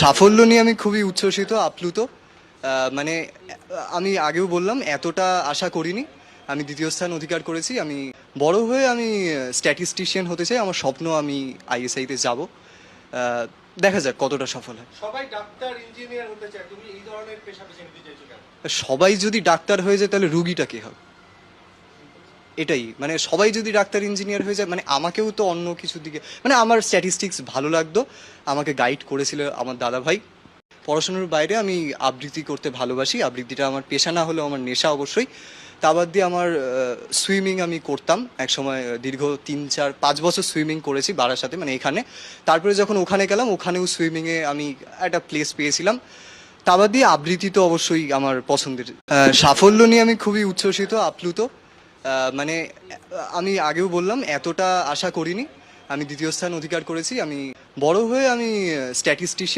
সাফল্য নিয়ে আমি খুবই উচ্ছ্বসিত, আপ্লুত। মানে আমি আগেও বললাম, এতটা আশা করিনি। আমি দ্বিতীয় স্থান অধিকার করেছি। আমি বড় হয়ে আমি স্ট্যাটিস্টিশিয়ান হতে চাই। আমার স্বপ্ন আমি আইএসআইতে যাব। দেখা যাক কতটা সফল হয়। সবাই ডাক্তার ইঞ্জিনিয়ার হতে চায়, তুমি এই ধরনের পেশা বেছে নিতে চাইছো কেন? সবাই যদি ডাক্তার হয়ে যায় তাহলে রুগীটা কে হবে? এটাই, মানে সবাই যদি ডাক্তার ইঞ্জিনিয়ার হয়ে যায়, মানে আমাকেও তো অন্য কিছুর দিকে, মানে আমার স্ট্যাটিস্টিক্স ভালো লাগতো। আমাকে গাইড করেছিল আমার দাদা ভাই। পড়াশোনার বাইরে আমি আবৃত্তি করতে ভালোবাসি। আবৃত্তিটা আমার পেশা না হলেও আমার নেশা অবশ্যই। তা বাদ দিয়ে আমার সুইমিং আমি করতাম এক সময়। দীর্ঘ 3-4-5 বছর সুইমিং করেছি বারাসাতে, মানে এখানে। তারপরে যখন ওখানে গেলাম, ওখানেও সুইমিংয়ে আমি একটা প্লেস পেয়েছিলাম। তা বাদ দিয়ে আবৃত্তি তো অবশ্যই আমার পছন্দের। সাফল্য নিয়ে আমি খুবই উচ্ছ্বসিত, আপ্লুত। মানে আমি আগেও বললাম, এতটা আশা করিনি। আমি দ্বিতীয় স্থান অধিকার করেছি। আমি বড় হয়ে আমি স্ট্যাটিস্টিশিয়ান